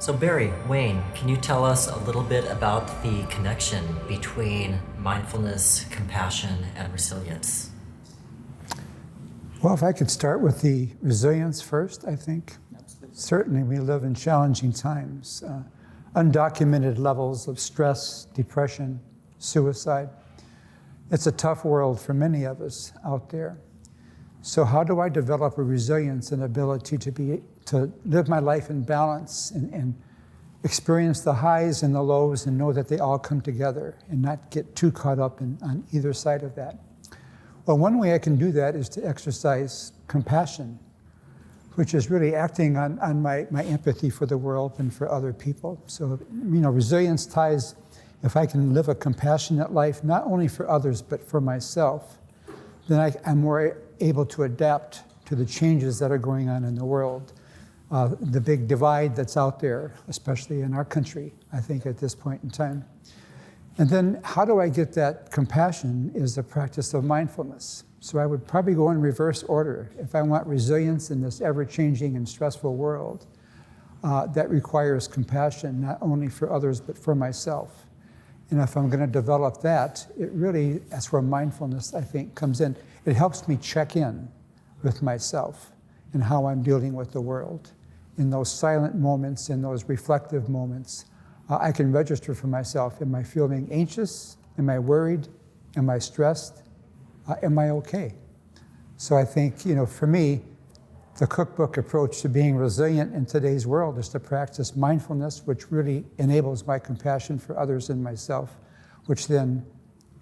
So Barry, Wayne, can you tell us a little bit about the connection between mindfulness, compassion, and resilience? Well, if I could start with the resilience first, I think. Absolutely. Certainly we live in challenging times, undocumented levels of stress, depression, suicide. It's a tough world for many of us out there. So how do I develop a resilience and ability to live my life in balance and experience the highs and the lows and know that they all come together and not get too caught up on either side of that? Well, one way I can do that is to exercise compassion, which is really acting on my empathy for the world and for other people. So, resilience ties, if I can live a compassionate life, not only for others, but for myself, then I'm more able to adapt to the changes that are going on in the world. The big divide that's out there, especially in our country, I think at this point in time. And then how do I get that compassion is the practice of mindfulness. So I would probably go in reverse order. If I want resilience in this ever-changing and stressful world, that requires compassion, not only for others, but for myself. And if I'm going to develop that, that's where mindfulness, I think, comes in. It helps me check in with myself and how I'm dealing with the world. In those silent moments, in those reflective moments, I can register for myself. Am I feeling anxious? Am I worried? Am I stressed? Am I okay? So I think, for me, the cookbook approach to being resilient in today's world is to practice mindfulness, which really enables my compassion for others and myself, which then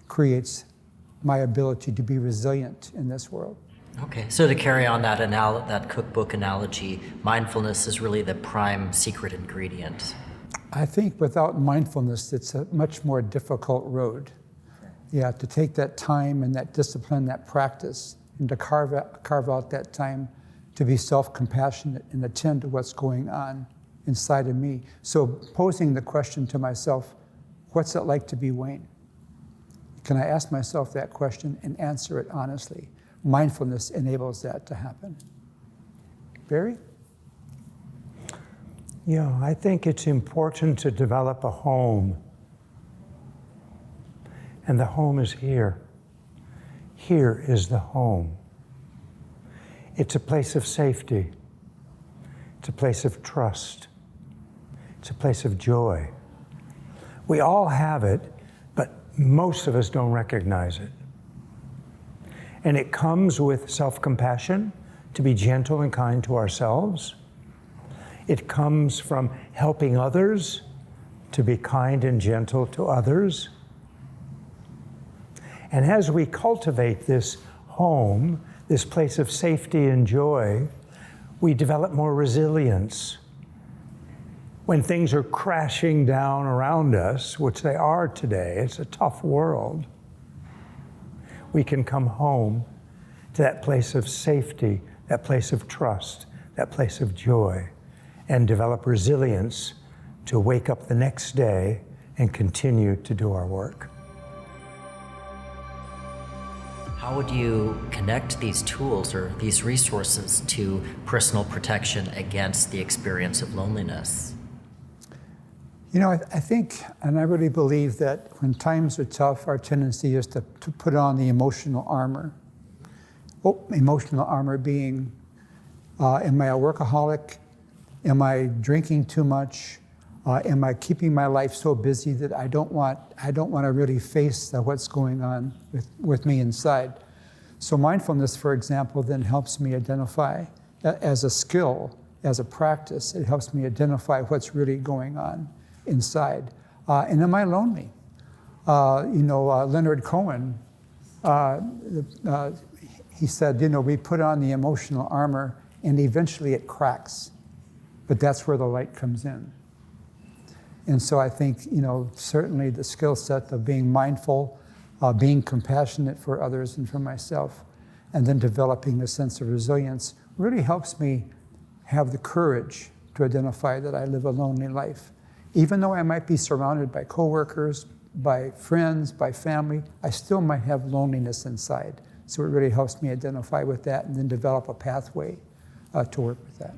creates my ability to be resilient in this world. Okay, so to carry on that cookbook analogy, mindfulness is really the prime secret ingredient. I think without mindfulness, it's a much more difficult road. Yeah, to take that time and that discipline, that practice, and to carve out that time to be self-compassionate and attend to what's going on inside of me. So posing the question to myself, what's it like to be Wayne? Can I ask myself that question and answer it honestly? Mindfulness enables that to happen. Barry? Yeah, I think it's important to develop a home. And the home is here. Here is the home. It's a place of safety. It's a place of trust. It's a place of joy. We all have it, but most of us don't recognize it. And it comes with self-compassion, to be gentle and kind to ourselves. It comes from helping others, to be kind and gentle to others. And as we cultivate this home, this place of safety and joy, we develop more resilience. When things are crashing down around us, which they are today, it's a tough world, we can come home to that place of safety, that place of trust, that place of joy, and develop resilience to wake up the next day and continue to do our work. How would you connect these tools or these resources to personal protection against the experience of loneliness? I think, and I really believe that when times are tough, our tendency is to put on the emotional armor. Emotional armor being, am I a workaholic? Am I drinking too much? Am I keeping my life so busy that I don't want to really face what's going on with me inside? So mindfulness, for example, then helps me identify as a skill, as a practice. It helps me identify what's really going on inside. And am I lonely? Leonard Cohen, he said, we put on the emotional armor and eventually it cracks, but that's where the light comes in. And so I think, certainly the skill set of being mindful, being compassionate for others and for myself, and then developing a sense of resilience really helps me have the courage to identify that I live a lonely life. Even though I might be surrounded by coworkers, by friends, by family, I still might have loneliness inside. So it really helps me identify with that and then develop a pathway to work with that.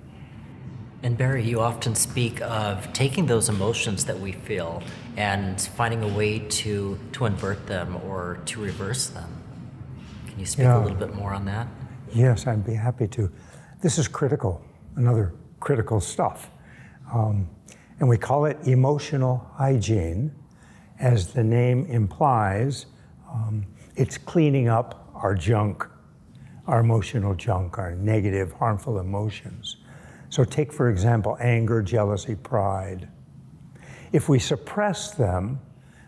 And Barry, you often speak of taking those emotions that we feel and finding a way to invert them or to reverse them. Can you speak a little bit more on that? Yes, I'd be happy to. This is critical, another critical stuff. And we call it emotional hygiene. As the name implies, it's cleaning up our junk, our emotional junk, our negative, harmful emotions. So take, for example, anger, jealousy, pride. If we suppress them,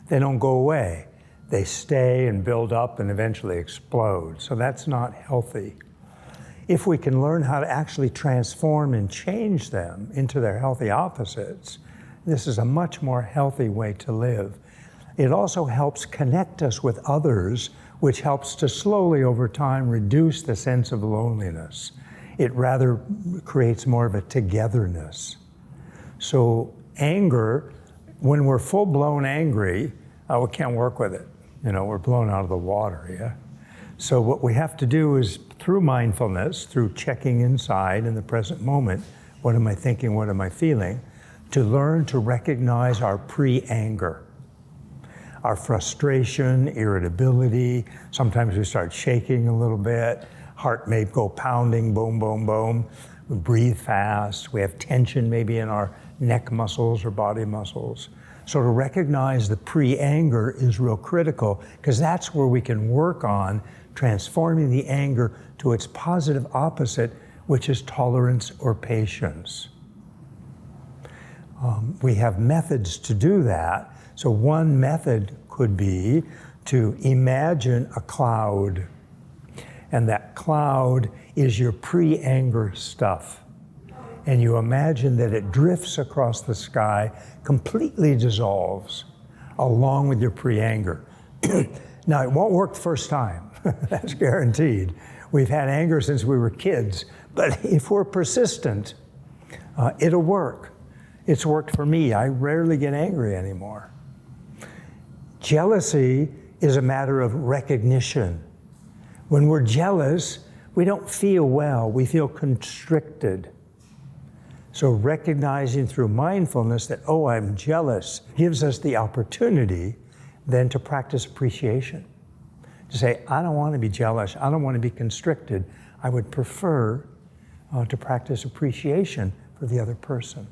they don't go away. They stay and build up and eventually explode. So that's not healthy. If we can learn how to actually transform and change them into their healthy opposites, this is a much more healthy way to live. It also helps connect us with others, which helps to slowly over time reduce the sense of loneliness. It rather creates more of a togetherness. So anger, when we're full-blown angry, we can't work with it. We're blown out of the water, yeah? So what we have to do is, through mindfulness, through checking inside in the present moment, what am I thinking, what am I feeling, to learn to recognize our pre-anger, our frustration, irritability. Sometimes we start shaking a little bit. Heart may go pounding, boom, boom, boom. We breathe fast. We have tension maybe in our neck muscles or body muscles. So to recognize the pre-anger is real critical, because that's where we can work on transforming the anger to its positive opposite, which is tolerance or patience. We have methods to do that. So one method could be to imagine a cloud. And that cloud is your pre-anger stuff. And you imagine that it drifts across the sky, completely dissolves, along with your pre-anger. Now, it won't work the first time. That's guaranteed. We've had anger since we were kids. But if we're persistent, it'll work. It's worked for me. I rarely get angry anymore. Jealousy is a matter of recognition. When we're jealous, we don't feel well. We feel constricted. So recognizing through mindfulness that, oh, I'm jealous, gives us the opportunity then to practice appreciation. To say, I don't want to be jealous. I don't want to be constricted. I would prefer to practice appreciation for the other person.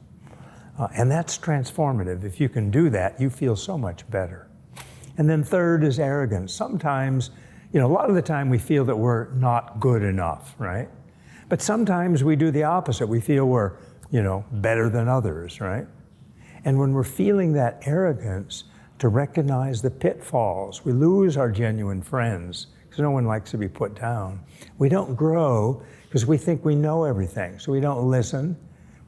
And that's transformative. If you can do that, you feel so much better. And then third is arrogance. Sometimes, a lot of the time we feel that we're not good enough, right? But sometimes we do the opposite. We feel we're, better than others, right? And when we're feeling that arrogance, to recognize the pitfalls, we lose our genuine friends, because no one likes to be put down. We don't grow because we think we know everything, so we don't listen.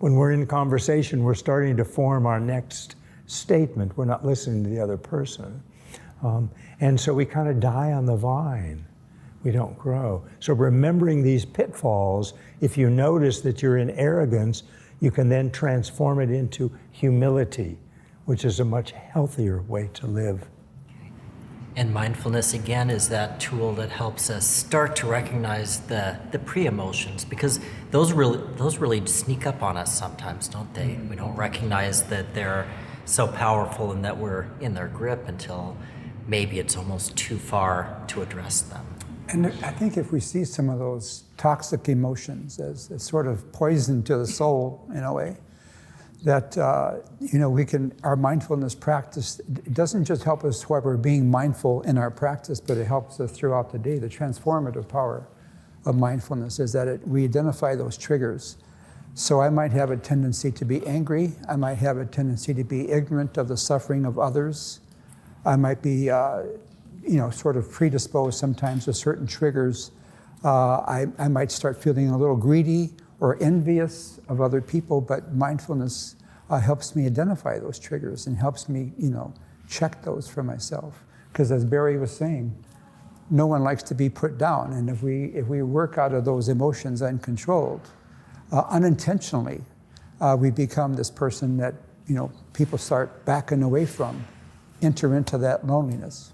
When we're in conversation, we're starting to form our next statement. We're not listening to the other person. And so we kind of die on the vine. We don't grow. So remembering these pitfalls, if you notice that you're in arrogance, you can then transform it into humility, which is a much healthier way to live. And mindfulness, again, is that tool that helps us start to recognize the pre-emotions, because those really sneak up on us sometimes, don't they? We don't recognize that they're so powerful and that we're in their grip until maybe it's almost too far to address them. And I think if we see some of those toxic emotions as sort of poison to the soul in a way, that our mindfulness practice, it doesn't just help us while we're being mindful in our practice, but it helps us throughout the day. The transformative power of mindfulness is that we identify those triggers. So I might have a tendency to be angry. I might have a tendency to be ignorant of the suffering of others. I might be, sort of predisposed sometimes to certain triggers. I might start feeling a little greedy or envious of other people, but mindfulness helps me identify those triggers and helps me, check those for myself. Because as Barry was saying, no one likes to be put down, and if we work out of those emotions uncontrolled, unintentionally, we become this person that people start backing away from, enter into that loneliness.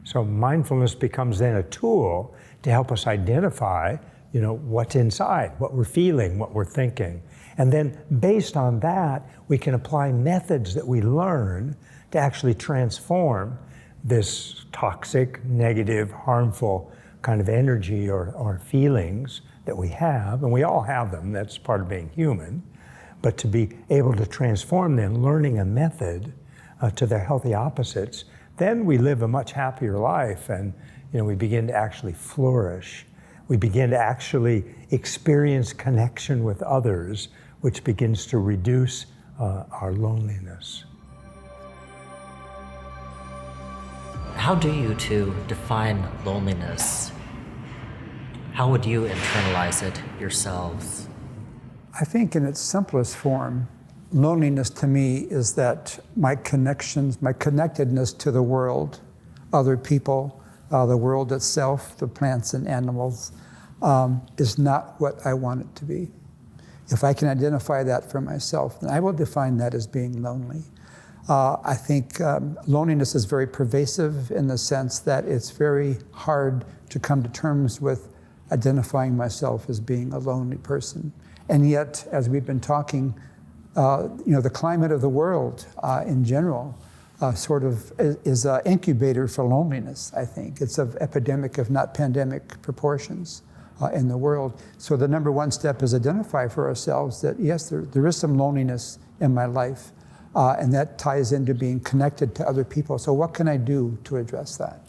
So mindfulness becomes then a tool to help us identify, what's inside, what we're feeling, what we're thinking. And then based on that, we can apply methods that we learn to actually transform this toxic, negative, harmful kind of energy or feelings that we have, and we all have them, that's part of being human, but to be able to transform them, learning a method to their healthy opposites, then we live a much happier life, and we begin to actually flourish. We begin to actually experience connection with others, which begins to reduce our loneliness. How do you two define loneliness? How would you internalize it yourselves? I think in its simplest form, loneliness to me is that my connections, my connectedness to the world, other people, the world itself, the plants and animals, is not what I want it to be. If I can identify that for myself, then I will define that as being lonely. I think loneliness is very pervasive in the sense that it's very hard to come to terms with identifying myself as being a lonely person. And yet, as we've been talking, the climate of the world in general sort of is an incubator for loneliness, I think. It's of epidemic, if not pandemic, proportions in the world. So the number one step is identify for ourselves that, yes, there is some loneliness in my life, and that ties into being connected to other people. So what can I do to address that?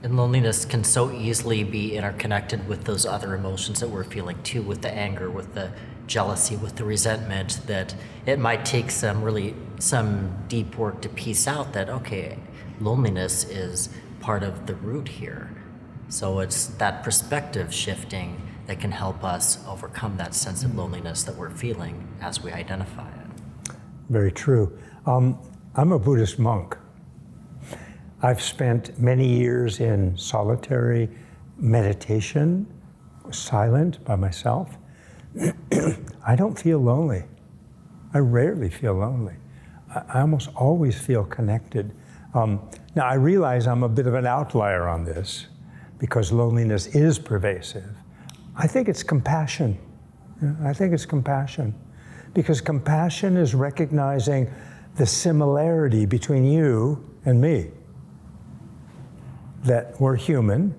And loneliness can so easily be interconnected with those other emotions that we're feeling too, with the anger, with the jealousy, with the resentment, that it might take some deep work to piece out that, okay, loneliness is part of the root here. So it's that perspective shifting that can help us overcome that sense of loneliness that we're feeling as we identify it. Very true. I'm a Buddhist monk. I've spent many years in solitary meditation, silent by myself. I don't feel lonely. I rarely feel lonely. I almost always feel connected. Now, I realize I'm a bit of an outlier on this because loneliness is pervasive. I think it's compassion. I think it's compassion. Because compassion is recognizing the similarity between you and me. That we're human,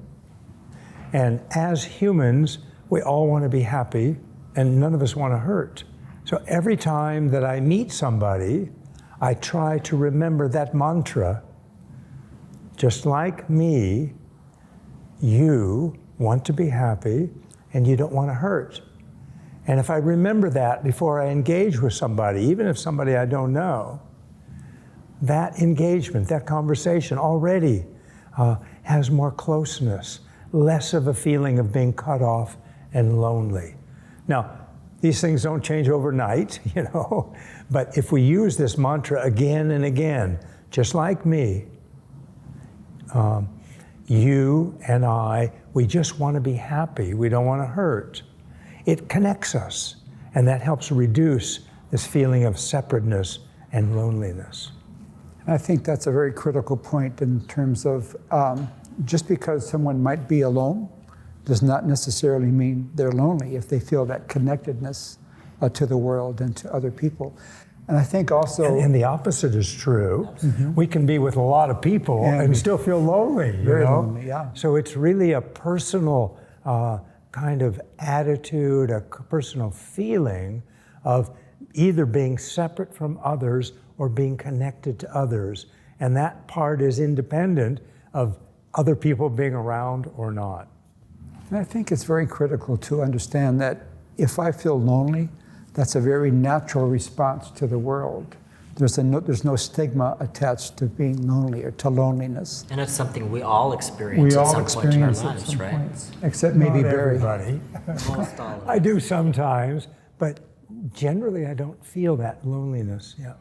and as humans, we all want to be happy, and none of us want to hurt. So every time that I meet somebody, I try to remember that mantra. Just like me, you want to be happy, and you don't want to hurt. And if I remember that before I engage with somebody, even if somebody I don't know, that engagement, that conversation already has more closeness, less of a feeling of being cut off and lonely. Now, these things don't change overnight, but if we use this mantra again and again, just like me, you and I, we just want to be happy. We don't want to hurt. It connects us, and that helps reduce this feeling of separateness and loneliness. I think that's a very critical point in terms of just because someone might be alone does not necessarily mean they're lonely if they feel that connectedness to the world and to other people. And I think also... And the opposite is true. Mm-hmm. We can be with a lot of people and still feel lonely. Very lonely, yeah. So it's really a personal kind of attitude, a personal feeling of either being separate from others or being connected to others. And that part is independent of other people being around or not. And I think it's very critical to understand that if I feel lonely, that's a very natural response to the world. There's no stigma attached to being lonely or to loneliness. And it's something we all experience at some point in our lives, right? Points, except maybe Barry. Everybody. I do sometimes, but generally I don't feel that loneliness. Yeah.